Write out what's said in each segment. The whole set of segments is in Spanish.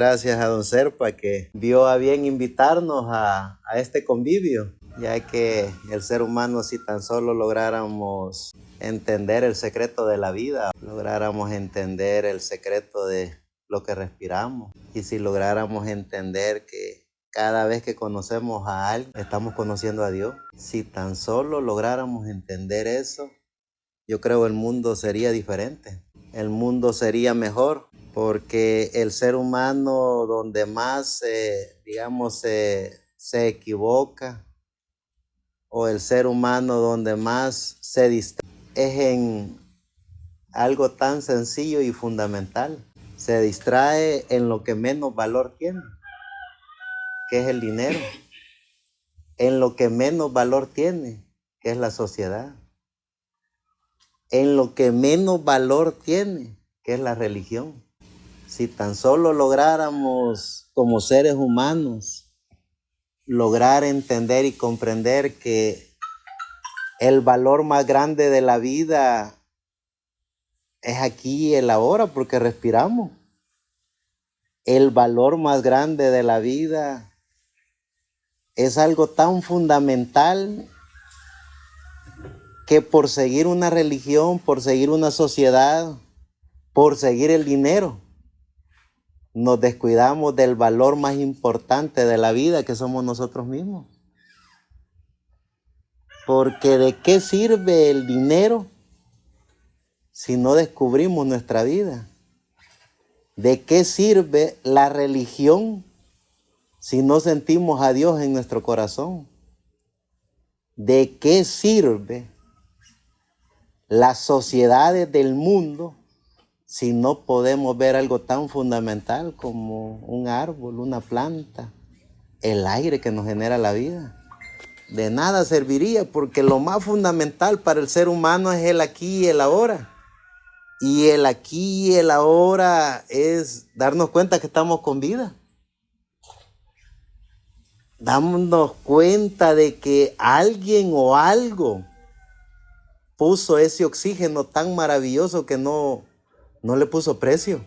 gracias a don Serpa que vio a bien invitarnos a este convivio, ya que el ser humano, si tan solo lográramos entender el secreto de la vida, lográramos entender el secreto de lo que respiramos, y si lográramos entender que cada vez que conocemos a alguien, estamos conociendo a Dios, si tan solo lográramos entender eso, yo creo el mundo sería diferente, el mundo sería mejor, porque el ser humano donde más, se equivoca, o el ser humano donde más se distrae, es en algo tan sencillo y fundamental. Se distrae en lo que menos valor tiene, que es el dinero, en lo que menos valor tiene, que es la sociedad, en lo que menos valor tiene, que es la religión. Si tan solo lográramos como seres humanos lograr entender y comprender que el valor más grande de la vida es aquí y el ahora, porque respiramos. El valor más grande de la vida es algo tan fundamental que por seguir una religión, por seguir una sociedad, por seguir el dinero, nos descuidamos del valor más importante de la vida, que somos nosotros mismos. Porque ¿de qué sirve el dinero si no descubrimos nuestra vida? ¿De qué sirve la religión si no sentimos a Dios en nuestro corazón? ¿De qué sirve las sociedades del mundo si no podemos ver algo tan fundamental como un árbol, una planta, el aire que nos genera la vida? De nada serviría, porque lo más fundamental para el ser humano es el aquí y el ahora. Y el aquí y el ahora es darnos cuenta que estamos con vida. Darnos cuenta de que alguien o algo puso ese oxígeno tan maravilloso que no le puso precio.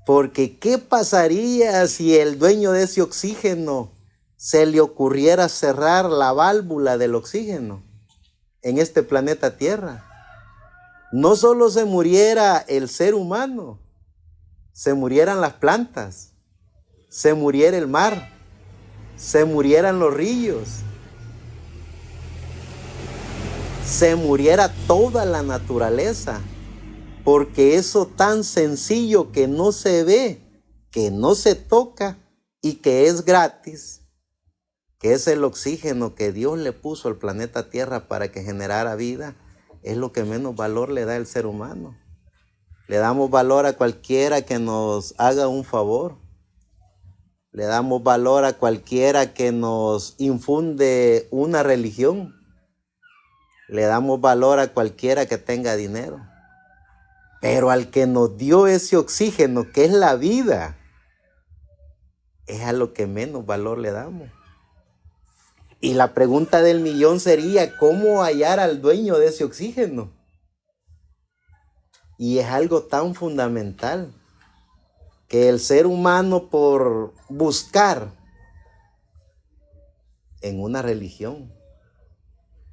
Porque ¿qué pasaría si el dueño de ese oxígeno se le ocurriera cerrar la válvula del oxígeno en este planeta Tierra? No solo se muriera el ser humano, se murieran las plantas, se muriera el mar, se murieran los ríos, se muriera toda la naturaleza, porque eso tan sencillo que no se ve, que no se toca y que es gratis, que es el oxígeno que Dios le puso al planeta Tierra para que generara vida, es lo que menos valor le da el ser humano. Le damos valor a cualquiera que nos haga un favor. Le damos valor a cualquiera que nos infunde una religión. Le damos valor a cualquiera que tenga dinero. Pero al que nos dio ese oxígeno, que es la vida, es a lo que menos valor le damos. Y la pregunta del millón sería, ¿cómo hallar al dueño de ese oxígeno? Y es algo tan fundamental que el ser humano, por buscar en una religión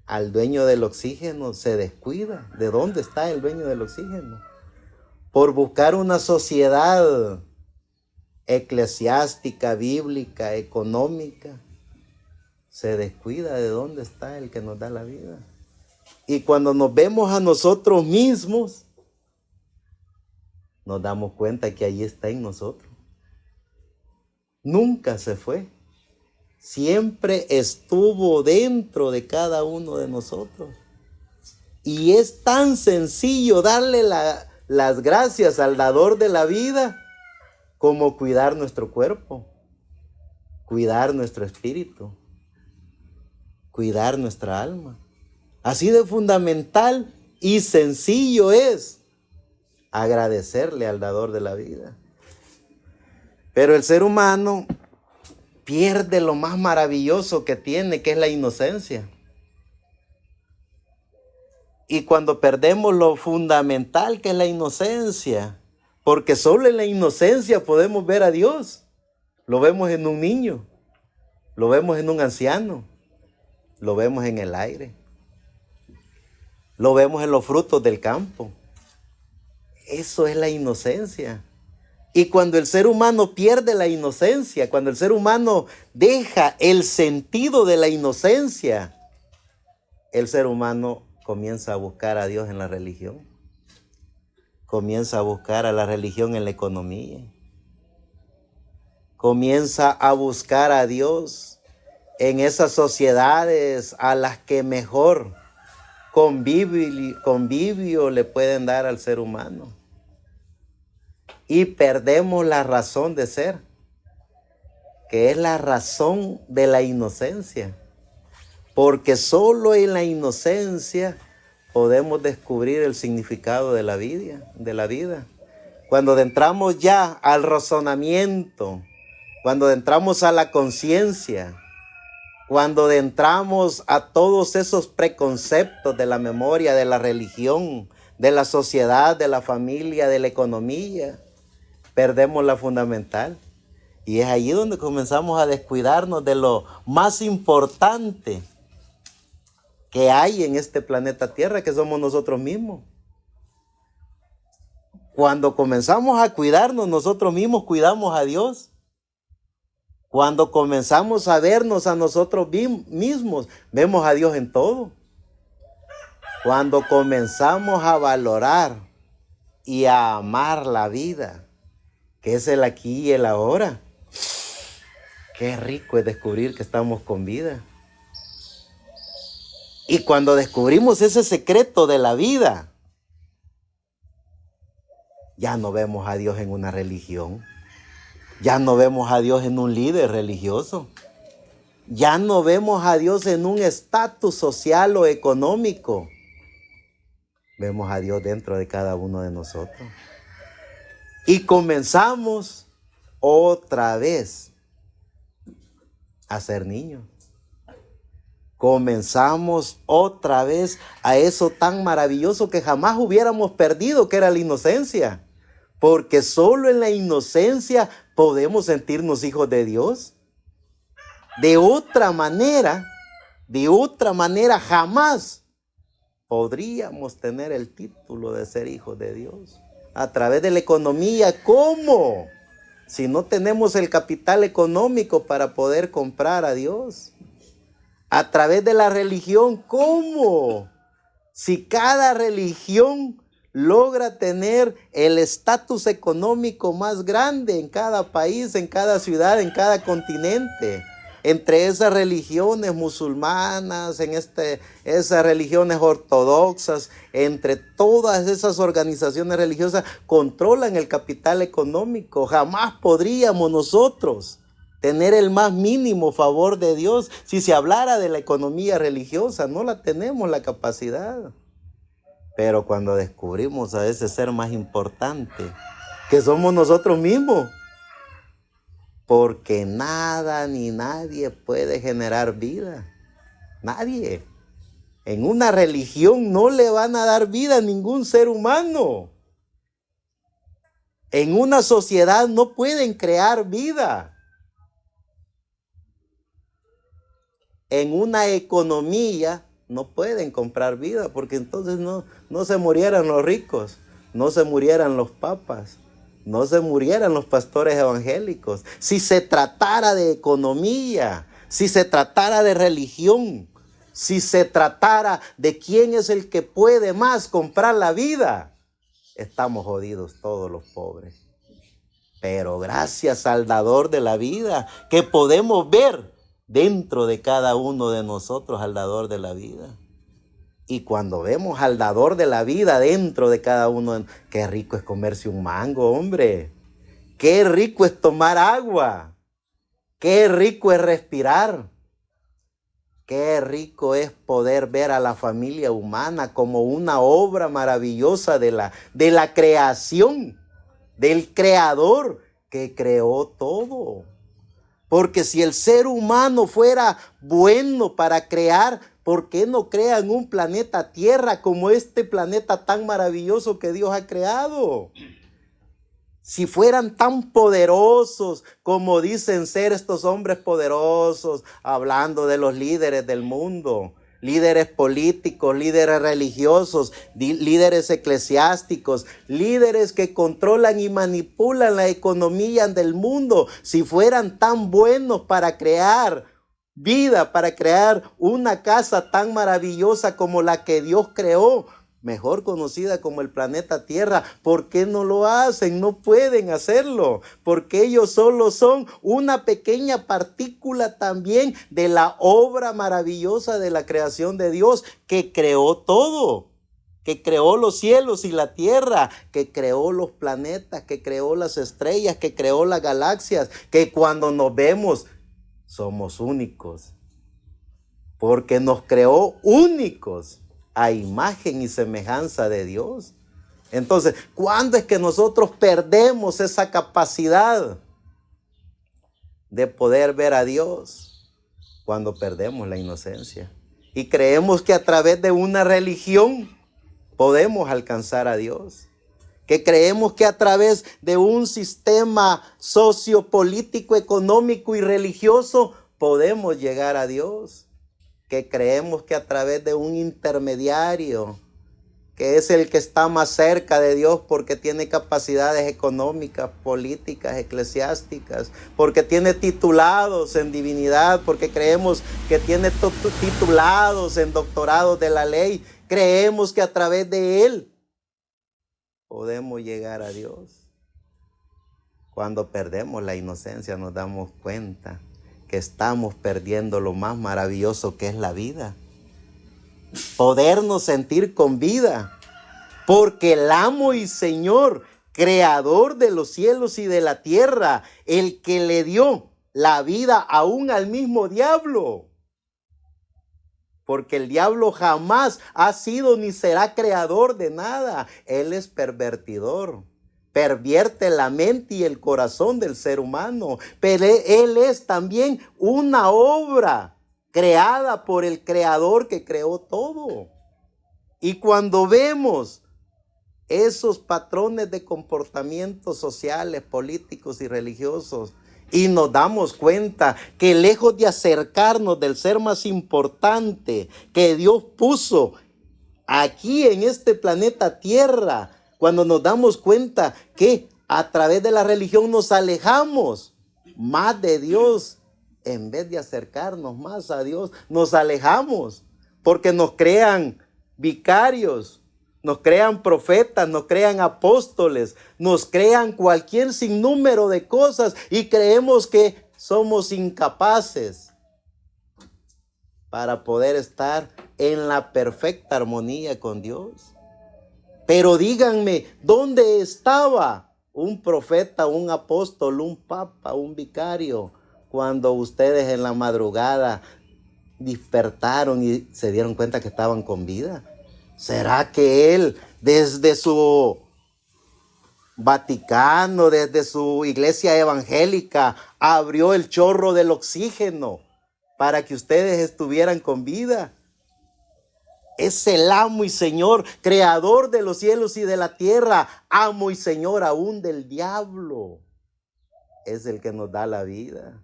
al dueño del oxígeno, se descuida de dónde está el dueño del oxígeno. Por buscar una sociedad eclesiástica, bíblica, económica, se descuida de dónde está el que nos da la vida. Y cuando nos vemos a nosotros mismos, nos damos cuenta que allí está en nosotros. Nunca se fue. Siempre estuvo dentro de cada uno de nosotros. Y es tan sencillo darle las gracias al dador de la vida como cuidar nuestro cuerpo, cuidar nuestro espíritu, cuidar nuestra alma. Así de fundamental y sencillo es agradecerle al dador de la vida. Pero el ser humano pierde lo más maravilloso que tiene, que es la inocencia. Y cuando perdemos lo fundamental, que es la inocencia, Porque solo en la inocencia podemos ver a Dios. Lo vemos en un niño, lo vemos en un anciano, lo vemos en el aire, lo vemos en los frutos del campo. Eso es la inocencia. Y cuando el ser humano pierde la inocencia, cuando el ser humano deja el sentido de la inocencia, el ser humano comienza a buscar a Dios en la religión. Comienza a buscar a la religión en la economía. Comienza a buscar a Dios en esas sociedades a las que mejor convivio le pueden dar al ser humano. Y perdemos la razón de ser, que es la razón de la inocencia. Porque solo en la inocencia podemos descubrir el significado de la vida. Cuando entramos ya al razonamiento, cuando entramos a la conciencia, cuando entramos a todos esos preconceptos de la memoria, de la religión, de la sociedad, de la familia, de la economía, perdemos la fundamental. Y es allí donde comenzamos a descuidarnos de lo más importante que hay en este planeta Tierra, que somos nosotros mismos. Cuando comenzamos a cuidarnos nosotros mismos, cuidamos a Dios. Cuando comenzamos a vernos a nosotros mismos, vemos a Dios en todo. Cuando comenzamos a valorar y a amar la vida, que es el aquí y el ahora, qué rico es descubrir que estamos con vida. Y cuando descubrimos ese secreto de la vida, ya no vemos a Dios en una religión. Ya no vemos a Dios en un líder religioso. Ya no vemos a Dios en un estatus social o económico. Vemos a Dios dentro de cada uno de nosotros. Y comenzamos otra vez a ser niños. Comenzamos otra vez a eso tan maravilloso que jamás hubiéramos perdido, que era la inocencia. Porque solo en la inocencia podemos sentirnos hijos de Dios. De otra manera jamás podríamos tener el título de ser hijos de Dios. A través de la economía, ¿cómo? Si no tenemos el capital económico para poder comprar a Dios. A través de la religión, ¿cómo? Si cada religión logra tener el estatus económico más grande en cada país, en cada ciudad, en cada continente. Entre esas religiones musulmanas, esas religiones ortodoxas, entre todas esas organizaciones religiosas, controlan el capital económico. Jamás podríamos nosotros tener el más mínimo favor de Dios si se hablara de la economía religiosa. No la tenemos la capacidad. Pero cuando descubrimos a ese ser más importante, que somos nosotros mismos, porque nada ni nadie puede generar vida. Nadie. En una religión no le van a dar vida a ningún ser humano. En una sociedad no pueden crear vida. En una economía no pueden comprar vida, porque entonces no se murieran los ricos, no se murieran los papas, no se murieran los pastores evangélicos. Si se tratara de economía, si se tratara de religión, si se tratara de quién es el que puede más comprar la vida, estamos jodidos todos los pobres. Pero gracias al dador de la vida, que podemos ver dentro de cada uno de nosotros al dador de la vida. Y cuando vemos al dador de la vida dentro de cada uno, qué rico es comerse un mango, hombre. Qué rico es tomar agua. Qué rico es respirar. Qué rico es poder ver a la familia humana como una obra maravillosa de la creación, del creador que creó todo. Porque si el ser humano fuera bueno para crear, ¿por qué no crean un planeta Tierra como este planeta tan maravilloso que Dios ha creado? si fueran tan poderosos como dicen ser estos hombres poderosos, hablando de los líderes del mundo, líderes políticos, líderes religiosos, líderes eclesiásticos, líderes que controlan y manipulan la economía del mundo, si fueran tan buenos para crear vida, para crear una casa tan maravillosa como la que Dios creó, mejor conocida como el planeta Tierra, ¿por qué no lo hacen? No pueden hacerlo, porque ellos solo son una pequeña partícula también de la obra maravillosa de la creación de Dios, que creó todo, que creó los cielos y la tierra, que creó los planetas, que creó las estrellas, que creó las galaxias, que cuando nos vemos somos únicos, porque nos creó únicos a imagen y semejanza de Dios. Entonces, ¿cuándo es que nosotros perdemos esa capacidad de poder ver a Dios? Cuando perdemos la inocencia y creemos que a través de una religión podemos alcanzar a Dios, que creemos que a través de un sistema sociopolítico, económico y religioso podemos llegar a Dios, que creemos que a través de un intermediario, que es el que está más cerca de Dios porque tiene capacidades económicas, políticas, eclesiásticas, porque tiene titulados en divinidad, porque creemos que tiene titulados en doctorados de la ley, creemos que a través de él podemos llegar a Dios. Cuando perdemos la inocencia nos damos cuenta que estamos perdiendo lo más maravilloso que es la vida. Podernos sentir con vida, porque el amo y Señor, creador de los cielos y de la tierra, el que le dio la vida aún al mismo diablo, porque el diablo jamás ha sido ni será creador de nada. Él es pervertidor. Pervierte la mente y el corazón del ser humano, pero él es también una obra creada por el creador que creó todo. Y cuando vemos esos patrones de comportamientos sociales, políticos y religiosos, y nos damos cuenta que lejos de acercarnos del ser más importante que Dios puso aquí en este planeta Tierra, cuando nos damos cuenta que a través de la religión nos alejamos más de Dios, en vez de acercarnos más a Dios, nos alejamos, porque nos crean vicarios, nos crean profetas, nos crean apóstoles, nos crean cualquier sinnúmero de cosas y creemos que somos incapaces para poder estar en la perfecta armonía con Dios. Pero díganme, ¿dónde estaba un profeta, un apóstol, un papa, un vicario, cuando ustedes en la madrugada despertaron y se dieron cuenta que estaban con vida? ¿Será que él desde su Vaticano, desde su iglesia evangélica, abrió el chorro del oxígeno para que ustedes estuvieran con vida? Es el amo y Señor, creador de los cielos y de la tierra, amo y Señor aún del diablo. Es el que nos da la vida.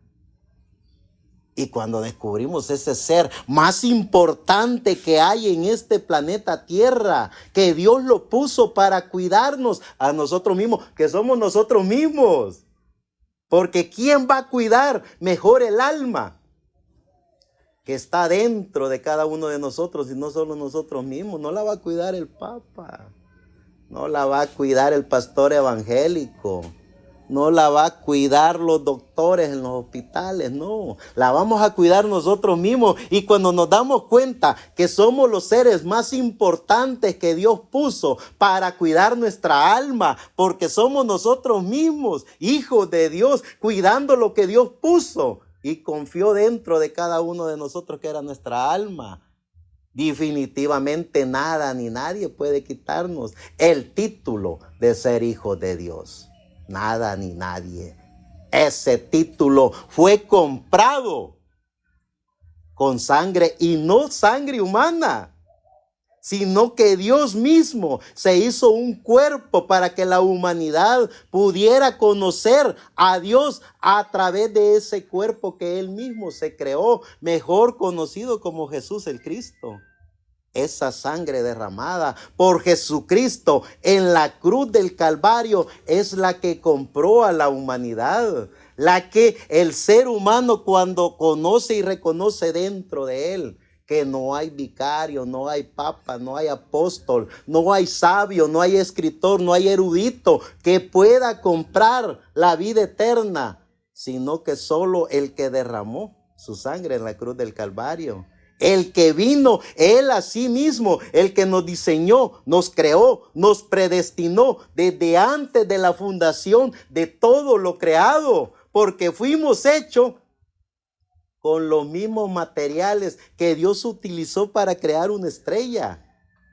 Y cuando descubrimos ese ser más importante que hay en este planeta Tierra, que Dios lo puso para cuidarnos a nosotros mismos, que somos nosotros mismos. Porque ¿quién va a cuidar mejor el alma que está dentro de cada uno de nosotros y no solo nosotros mismos? No la va a cuidar el Papa, no la va a cuidar el pastor evangélico, no la va a cuidar los doctores en los hospitales, no, la vamos a cuidar nosotros mismos. Y cuando nos damos cuenta que somos los seres más importantes que Dios puso para cuidar nuestra alma, porque somos nosotros mismos, hijos de Dios, cuidando lo que Dios puso y confió dentro de cada uno de nosotros, que era nuestra alma, definitivamente nada ni nadie puede quitarnos el título de ser hijos de Dios. Nada ni nadie. Ese título fue comprado con sangre, y no sangre humana, sino que Dios mismo se hizo un cuerpo para que la humanidad pudiera conocer a Dios a través de ese cuerpo que Él mismo se creó, mejor conocido como Jesús el Cristo. Esa sangre derramada por Jesucristo en la cruz del Calvario es la que compró a la humanidad, la que el ser humano cuando conoce y reconoce dentro de él que no hay vicario, no hay papa, no hay apóstol, no hay sabio, no hay escritor, no hay erudito que pueda comprar la vida eterna, sino que solo el que derramó su sangre en la cruz del Calvario. El que vino, Él a sí mismo, el que nos diseñó, nos creó, nos predestinó desde antes de la fundación de todo lo creado, porque fuimos hechos con los mismos materiales que Dios utilizó para crear una estrella,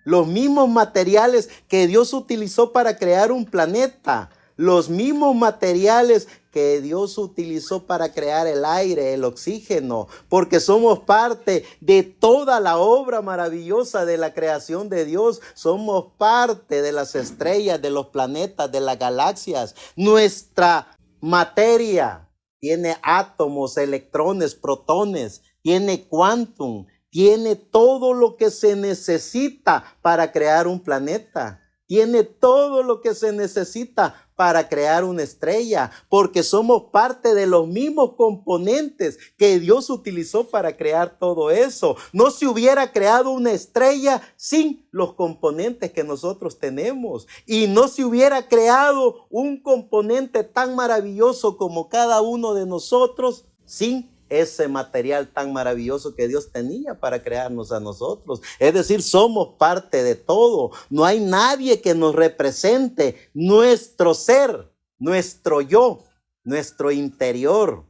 los mismos materiales que Dios utilizó para crear un planeta, los mismos materiales que Dios utilizó para crear el aire, el oxígeno, porque somos parte de toda la obra maravillosa de la creación de Dios. Somos parte de las estrellas, de los planetas, de las galaxias. Nuestra materia tiene átomos, electrones, protones, tiene quantum, tiene todo lo que se necesita para crear un planeta. Tiene todo lo que se necesita para crear una estrella, porque somos parte de los mismos componentes que Dios utilizó para crear todo eso. No se hubiera creado una estrella sin los componentes que nosotros tenemos, y no se hubiera creado un componente tan maravilloso como cada uno de nosotros sin ese material tan maravilloso que Dios tenía para crearnos a nosotros. Es decir, somos parte de todo. No hay nadie que nos represente. Nuestro ser, nuestro yo, nuestro interior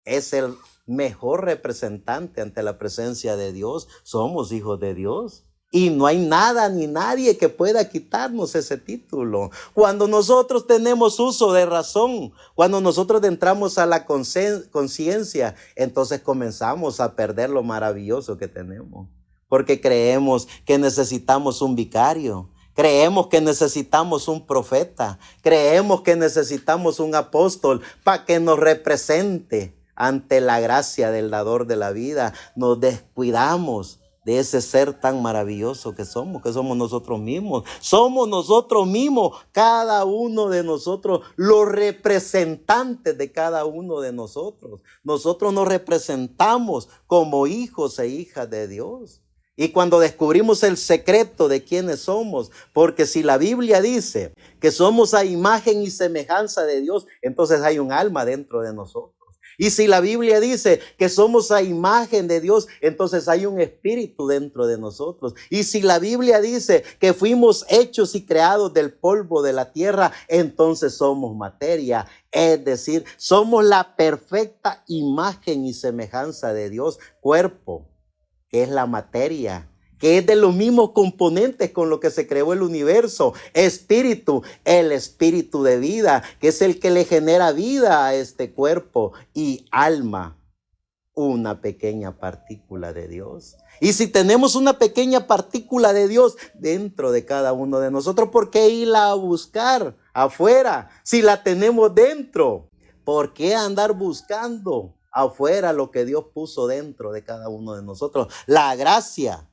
es el mejor representante ante la presencia de Dios. Somos hijos de Dios. Y no hay nada ni nadie que pueda quitarnos ese título. Cuando nosotros tenemos uso de razón, cuando nosotros entramos a la conciencia, entonces comenzamos a perder lo maravilloso que tenemos. Porque creemos que necesitamos un vicario. Creemos que necesitamos un profeta. Creemos que necesitamos un apóstol para que nos represente ante la gracia del dador de la vida. Nos descuidamos de ese ser tan maravilloso que somos nosotros mismos. Somos nosotros mismos, cada uno de nosotros, los representantes de cada uno de nosotros. Nosotros nos representamos como hijos e hijas de Dios. Y cuando descubrimos el secreto de quiénes somos, porque si la Biblia dice que somos a imagen y semejanza de Dios, entonces hay un alma dentro de nosotros. Y si la Biblia dice que somos a imagen de Dios, entonces hay un espíritu dentro de nosotros. Y si la Biblia dice que fuimos hechos y creados del polvo de la tierra, entonces somos materia. Es decir, somos la perfecta imagen y semejanza de Dios, cuerpo, que es la materia, que es de los mismos componentes con los que se creó el universo. Espíritu, el espíritu de vida, que es el que le genera vida a este cuerpo. Y alma, una pequeña partícula de Dios. Y si tenemos una pequeña partícula de Dios dentro de cada uno de nosotros, ¿por qué irla a buscar afuera si la tenemos dentro? ¿Por qué andar buscando afuera lo que Dios puso dentro de cada uno de nosotros? La gracia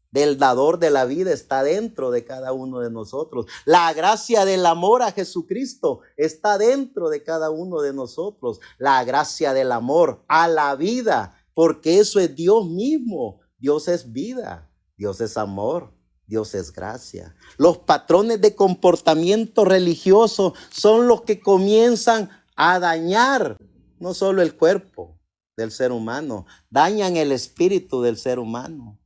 del dador de la vida está dentro de cada uno de nosotros. La gracia del amor a Jesucristo está dentro de cada uno de nosotros. La gracia del amor a la vida, porque eso es Dios mismo. Dios es vida, Dios es amor, Dios es gracia. Los patrones de comportamiento religioso son los que comienzan a dañar no solo el cuerpo del ser humano, dañan el espíritu del ser humano.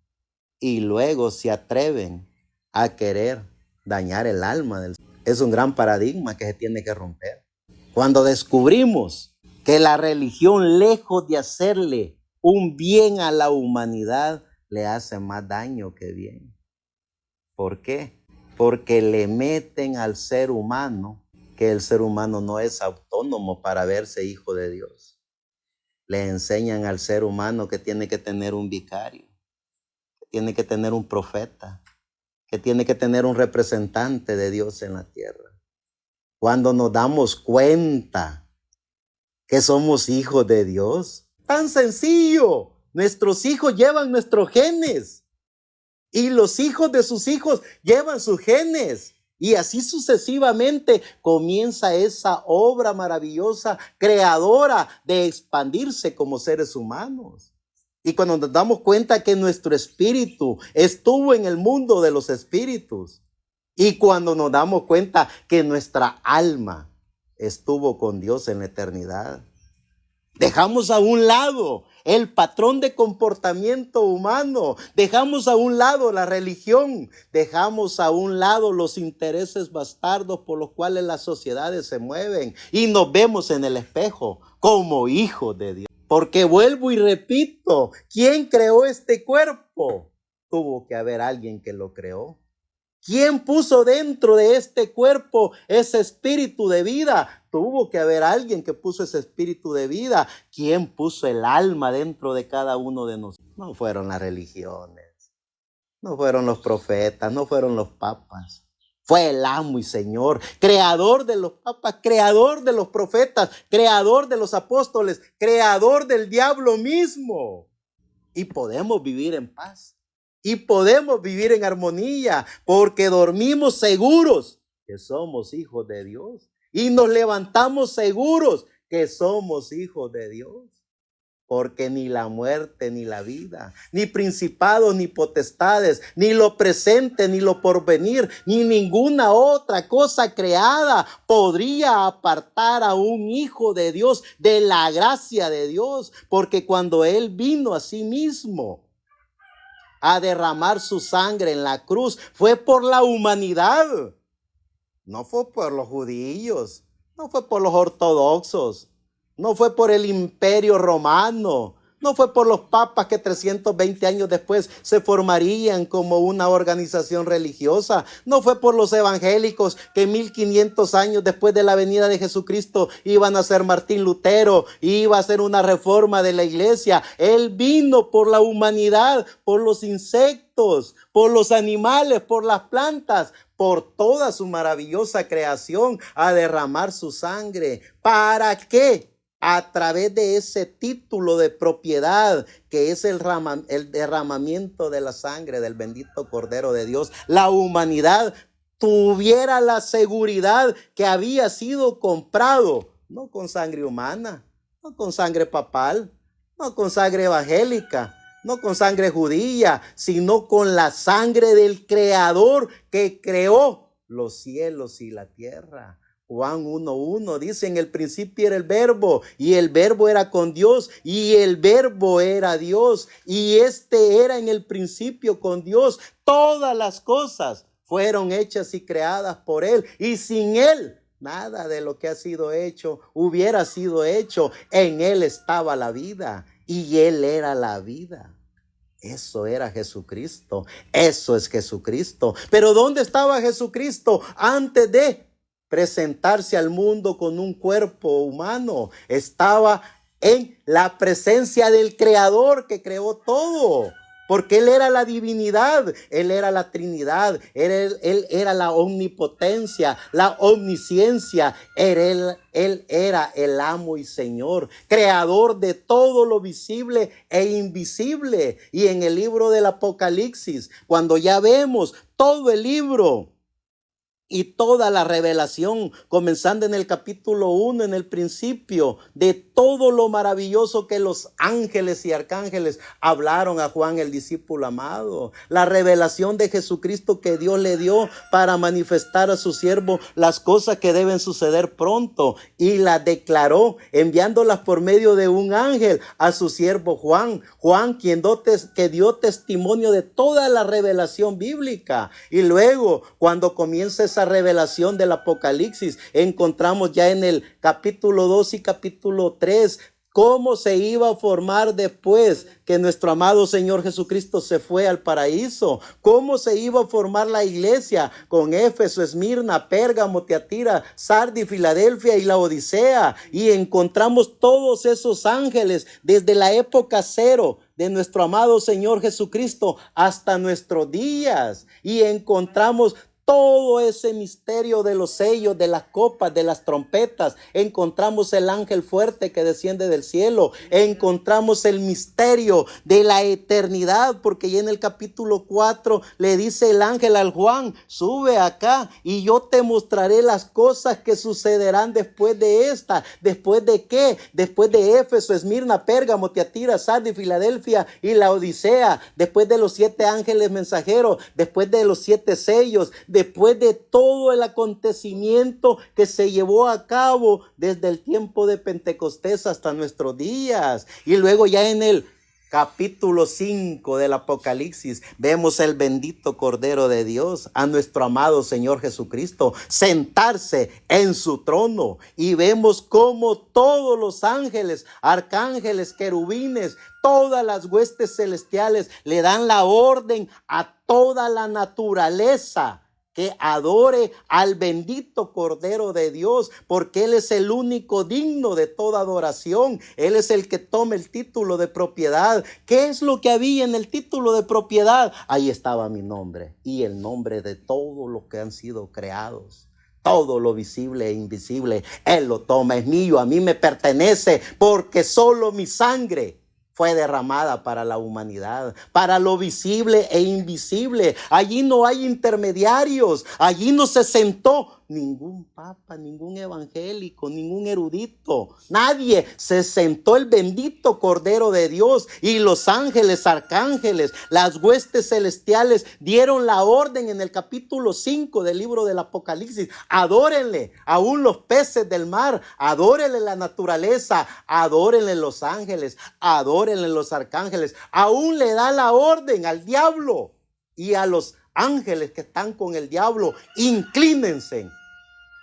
Y luego se atreven a querer dañar el alma del ser humano. Es un gran paradigma que se tiene que romper. Cuando descubrimos que la religión, lejos de hacerle un bien a la humanidad, le hace más daño que bien. ¿Por qué? Porque le meten al ser humano que el ser humano no es autónomo para verse hijo de Dios. Le enseñan al ser humano que tiene que tener un vicario, tiene que tener un profeta, que tiene que tener un representante de Dios en la tierra. Cuando nos damos cuenta que somos hijos de Dios, tan sencillo, nuestros hijos llevan nuestros genes y los hijos de sus hijos llevan sus genes. Y así sucesivamente comienza esa obra maravillosa, creadora, de expandirse como seres humanos. Y cuando nos damos cuenta que nuestro espíritu estuvo en el mundo de los espíritus, y cuando nos damos cuenta que nuestra alma estuvo con Dios en la eternidad, dejamos a un lado el patrón de comportamiento humano, dejamos a un lado la religión, dejamos a un lado los intereses bastardos por los cuales las sociedades se mueven y nos vemos en el espejo como hijos de Dios. Porque vuelvo y repito, ¿quién creó este cuerpo? Tuvo que haber alguien que lo creó. ¿Quién puso dentro de este cuerpo ese espíritu de vida? Tuvo que haber alguien que puso ese espíritu de vida. ¿Quién puso el alma dentro de cada uno de nosotros? No fueron las religiones, no fueron los profetas, no fueron los papas. Fue el amo y Señor, creador de los papas, creador de los profetas, creador de los apóstoles, creador del diablo mismo. Y podemos vivir en paz. Y podemos vivir en armonía porque dormimos seguros que somos hijos de Dios. Y nos levantamos seguros que somos hijos de Dios. Porque ni la muerte, ni la vida, ni principados, ni potestades, ni lo presente, ni lo porvenir, ni ninguna otra cosa creada podría apartar a un hijo de Dios de la gracia de Dios. Porque cuando Él vino a sí mismo a derramar su sangre en la cruz, fue por la humanidad. No fue por los judíos, no fue por los ortodoxos, no fue por el imperio romano, no fue por los papas que 320 años después se formarían como una organización religiosa, no fue por los evangélicos que 1500 años después de la venida de Jesucristo iban a ser Martín Lutero, iba a hacer una reforma de la iglesia. Él vino por la humanidad, por los insectos, por los animales, por las plantas, por toda su maravillosa creación, a derramar su sangre. ¿Para qué? A través de ese título de propiedad que es el derramamiento de la sangre del bendito Cordero de Dios, la humanidad tuviera la seguridad que había sido comprado, no con sangre humana, no con sangre papal, no con sangre evangélica, no con sangre judía, sino con la sangre del Creador que creó los cielos y la tierra. Juan 1:1 dice: en el principio era el verbo, y el verbo era con Dios, y el verbo era Dios, y este era en el principio con Dios. Todas las cosas fueron hechas y creadas por Él, y sin Él nada de lo que ha sido hecho hubiera sido hecho. En Él estaba la vida, y Él era la vida. Eso era Jesucristo, eso es Jesucristo. Pero ¿dónde estaba Jesucristo antes de presentarse al mundo con un cuerpo humano? Estaba en la presencia del Creador que creó todo, porque Él era la divinidad, Él era la Trinidad, Él era la omnipotencia, la omnisciencia, Él era el amo y Señor, creador de todo lo visible e invisible. Y en el libro del Apocalipsis, cuando ya vemos todo el libro y toda la revelación, comenzando en el capítulo 1, en el principio, de todo lo maravilloso que los ángeles y arcángeles hablaron a Juan, el discípulo amado. La revelación de Jesucristo que Dios le dio para manifestar a su siervo las cosas que deben suceder pronto. Y las declaró, enviándolas por medio de un ángel a su siervo Juan. Juan, que dio testimonio de toda la revelación bíblica. Y luego, cuando comienza esa revelación del Apocalipsis, encontramos ya en el capítulo 2 y capítulo 3 cómo se iba a formar después que nuestro amado Señor Jesucristo se fue al paraíso, cómo se iba a formar la iglesia con Éfeso, Esmirna, Pérgamo, Tiatira, Sardis, Filadelfia y la Odisea. Y encontramos todos esos ángeles desde la época cero, de nuestro amado Señor Jesucristo hasta nuestros días y encontramos todo ese misterio de los sellos, de las copas, de las trompetas. Encontramos el ángel fuerte que desciende del cielo. Encontramos el misterio de la eternidad, porque ya en el capítulo 4 le dice el ángel al Juan: sube acá y yo te mostraré las cosas que sucederán después de esta. ¿Después de qué? Después de Éfeso, Esmirna, Pérgamo, Tiatira, Sardis, Filadelfia y la Odisea. Después de los 7 ángeles mensajeros. Después de los 7 sellos. Después de todo el acontecimiento que se llevó a cabo desde el tiempo de Pentecostés hasta nuestros días. Y luego ya en el capítulo 5 del Apocalipsis vemos el bendito Cordero de Dios, a nuestro amado Señor Jesucristo, sentarse en su trono. Y vemos cómo todos los ángeles, arcángeles, querubines, todas las huestes celestiales le dan la orden a toda la naturaleza que adore al bendito Cordero de Dios, porque Él es el único digno de toda adoración. Él es el que toma el título de propiedad. ¿Qué es lo que había en el título de propiedad? Ahí estaba mi nombre y el nombre de todos los que han sido creados. Todo lo visible e invisible, Él lo toma, es mío, a mí me pertenece, porque solo mi sangre fue derramada para la humanidad, para lo visible e invisible. Allí no hay intermediarios, allí no se sentó ningún papa, ningún evangélico, ningún erudito, nadie. Se sentó el bendito Cordero de Dios, y los ángeles, arcángeles, las huestes celestiales dieron la orden en el capítulo 5 del libro del Apocalipsis: adórenle, aún los peces del mar, adórenle la naturaleza, adórenle los ángeles, adórenle los arcángeles. Aún le da la orden al diablo y a los ángeles que están con el diablo: inclínense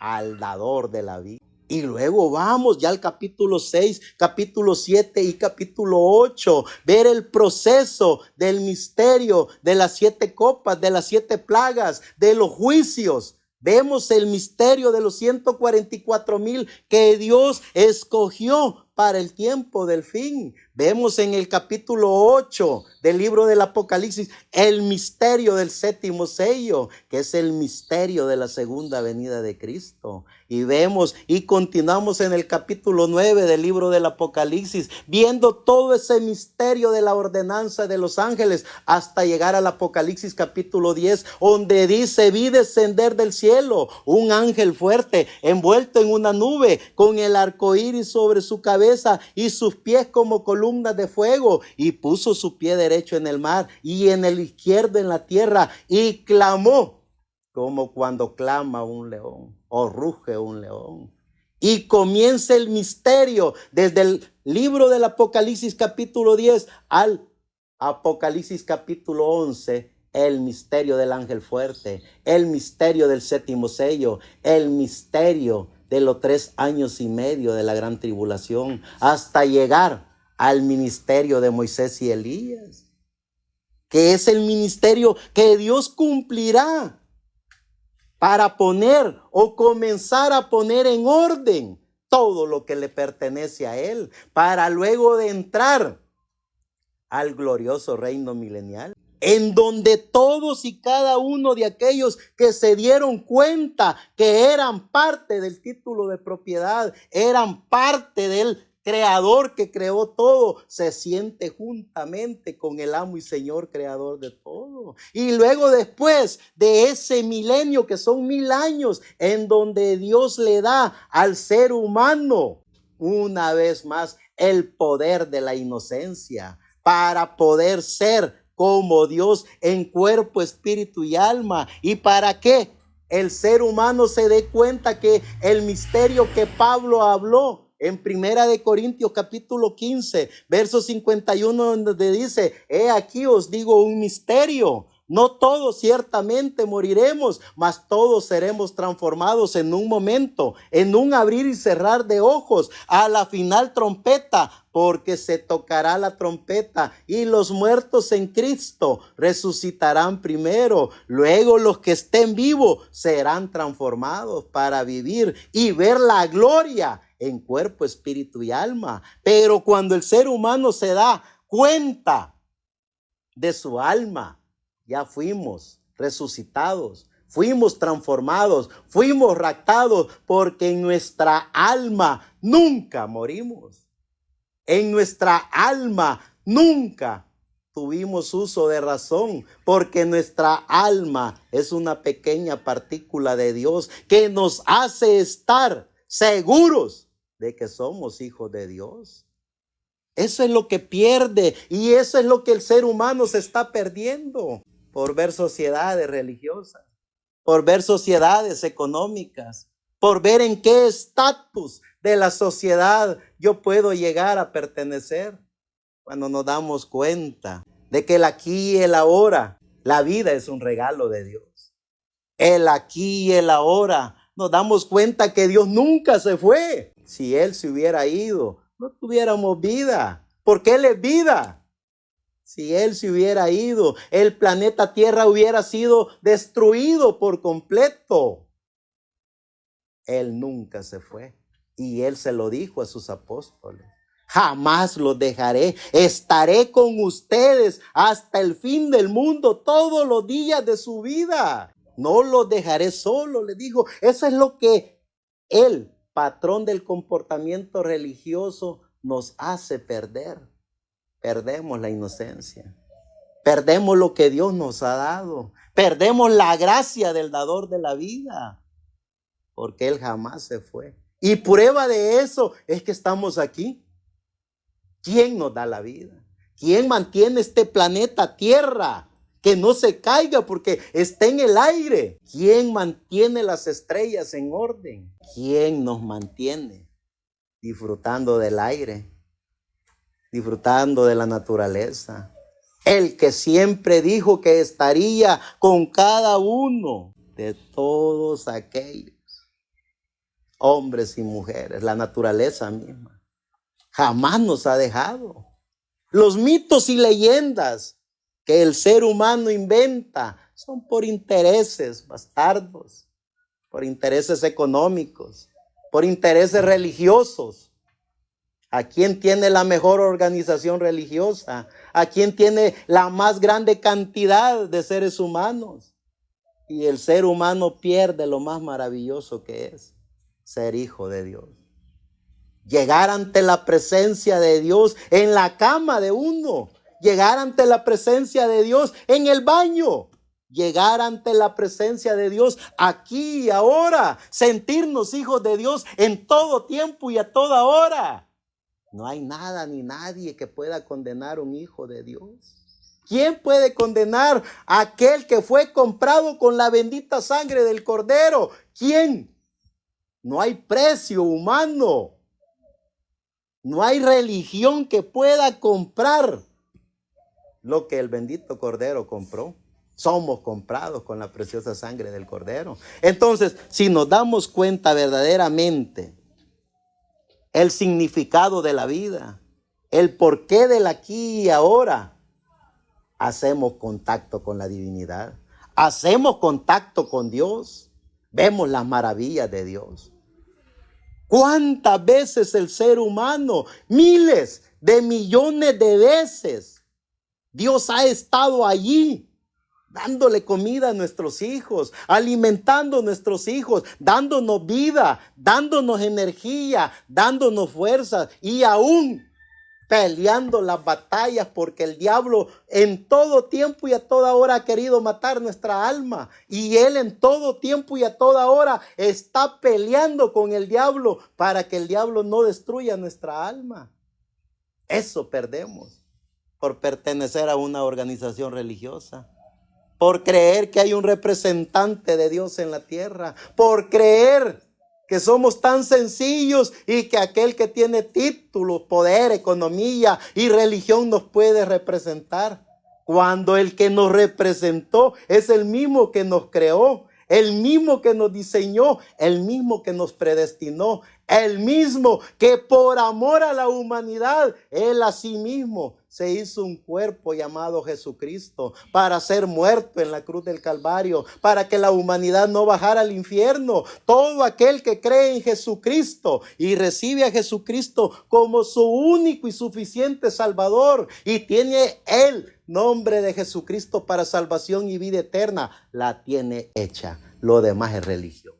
al dador de la vida. Y luego vamos ya al capítulo 6, capítulo 7 y capítulo 8. Ver el proceso del misterio de las 7 copas, de las 7 plagas, de los juicios. Vemos el misterio de los 144,000 que Dios escogió para el tiempo del fin. Vemos en el capítulo 8 del libro del Apocalipsis el misterio del 7º sello, que es el misterio de la segunda venida de Cristo. Y vemos y continuamos en el capítulo 9 del libro del Apocalipsis, viendo todo ese misterio de la ordenanza de los ángeles, hasta llegar al Apocalipsis capítulo 10, donde dice: vi descender del cielo un ángel fuerte, envuelto en una nube, con el arco iris sobre su cabeza y sus pies como columnas de fuego, y puso su pie derecho en el mar y en el izquierdo en la tierra, y clamó como cuando clama un león o ruge un león. Y comienza el misterio desde el libro del Apocalipsis capítulo 10 al Apocalipsis capítulo 11. El misterio del ángel fuerte, el misterio del 7º sello, el misterio de los 3 años y medio de la gran tribulación, hasta llegar al ministerio de Moisés y Elías, que es el ministerio que Dios cumplirá para poner o comenzar a poner en orden todo lo que le pertenece a Él, para luego de entrar al glorioso reino milenial, en donde todos y cada uno de aquellos que se dieron cuenta que eran parte del título de propiedad, eran parte del Creador que creó todo, se siente juntamente con el amo y Señor creador de todo. Y luego, después de ese milenio, que son 1000 años, en donde Dios le da al ser humano una vez más el poder de la inocencia para poder ser como Dios en cuerpo, espíritu y alma. ¿Y para qué? El ser humano se dé cuenta que el misterio que Pablo habló en 1 Corintios capítulo 15, verso 51, donde dice: he aquí os digo un misterio. No todos ciertamente moriremos, mas todos seremos transformados en un momento, en un abrir y cerrar de ojos, a la final trompeta, porque se tocará la trompeta y los muertos en Cristo resucitarán primero. Luego los que estén vivos serán transformados para vivir y ver la gloria en cuerpo, espíritu y alma. Pero cuando el ser humano se da cuenta de su alma, ya fuimos resucitados, fuimos transformados, fuimos raptados, porque en nuestra alma nunca morimos. En nuestra alma nunca tuvimos uso de razón, porque nuestra alma es una pequeña partícula de Dios que nos hace estar seguros de que somos hijos de Dios. Eso es lo que pierde y eso es lo que el ser humano se está perdiendo por ver sociedades religiosas, por ver sociedades económicas, por ver en qué estatus de la sociedad yo puedo llegar a pertenecer. Cuando nos damos cuenta de que el aquí y el ahora, la vida es un regalo de Dios. El aquí y el ahora, nos damos cuenta que Dios nunca se fue. Si Él se hubiera ido, no tuviéramos vida, porque Él es vida. Si Él se hubiera ido, el planeta Tierra hubiera sido destruido por completo. Él nunca se fue y Él se lo dijo a sus apóstoles. Jamás los dejaré, estaré con ustedes hasta el fin del mundo, todos los días de su vida. No los dejaré solo, les dijo. Eso es lo que el patrón del comportamiento religioso nos hace perder. Perdemos la inocencia, perdemos lo que Dios nos ha dado, perdemos la gracia del dador de la vida, porque Él jamás se fue. Y prueba de eso es que estamos aquí. ¿Quién nos da la vida? ¿Quién mantiene este planeta Tierra que no se caiga porque está en el aire? ¿Quién mantiene las estrellas en orden? ¿Quién nos mantiene disfrutando del aire, disfrutando de la naturaleza? El que siempre dijo que estaría con cada uno de todos aquellos hombres y mujeres, la naturaleza misma. Jamás nos ha dejado. Los mitos y leyendas que el ser humano inventa son por intereses bastardos, por intereses económicos, por intereses religiosos. ¿A quién tiene la mejor organización religiosa? ¿A quién tiene la más grande cantidad de seres humanos? Y el ser humano pierde lo más maravilloso que es ser hijo de Dios. Llegar ante la presencia de Dios en la cama de uno. Llegar ante la presencia de Dios en el baño. Llegar ante la presencia de Dios aquí y ahora. Sentirnos hijos de Dios en todo tiempo y a toda hora. No hay nada ni nadie que pueda condenar a un hijo de Dios. ¿Quién puede condenar a aquel que fue comprado con la bendita sangre del Cordero? ¿Quién? No hay precio humano. No hay religión que pueda comprar lo que el bendito Cordero compró. Somos comprados con la preciosa sangre del Cordero. Entonces, si nos damos cuenta verdaderamente el significado de la vida, el porqué del aquí y ahora, hacemos contacto con la divinidad, hacemos contacto con Dios, vemos las maravillas de Dios. ¿Cuántas veces el ser humano, miles de millones de veces, Dios ha estado allí, dándole comida a nuestros hijos, alimentando a nuestros hijos, dándonos vida, dándonos energía, dándonos fuerza y aún peleando las batallas, porque el diablo en todo tiempo y a toda hora ha querido matar nuestra alma, y él en todo tiempo y a toda hora está peleando con el diablo para que el diablo no destruya nuestra alma. Eso perdemos por pertenecer a una organización religiosa, por creer que hay un representante de Dios en la tierra, por creer que somos tan sencillos y que aquel que tiene títulos, poder, economía y religión nos puede representar, cuando el que nos representó es el mismo que nos creó, el mismo que nos diseñó, el mismo que nos predestinó, El mismo que por amor a la humanidad, Él a sí mismo se hizo un cuerpo llamado Jesucristo para ser muerto en la cruz del Calvario, para que la humanidad no bajara al infierno. Todo aquel que cree en Jesucristo y recibe a Jesucristo como su único y suficiente Salvador y tiene el nombre de Jesucristo para salvación y vida eterna, la tiene hecha. Lo demás es religión.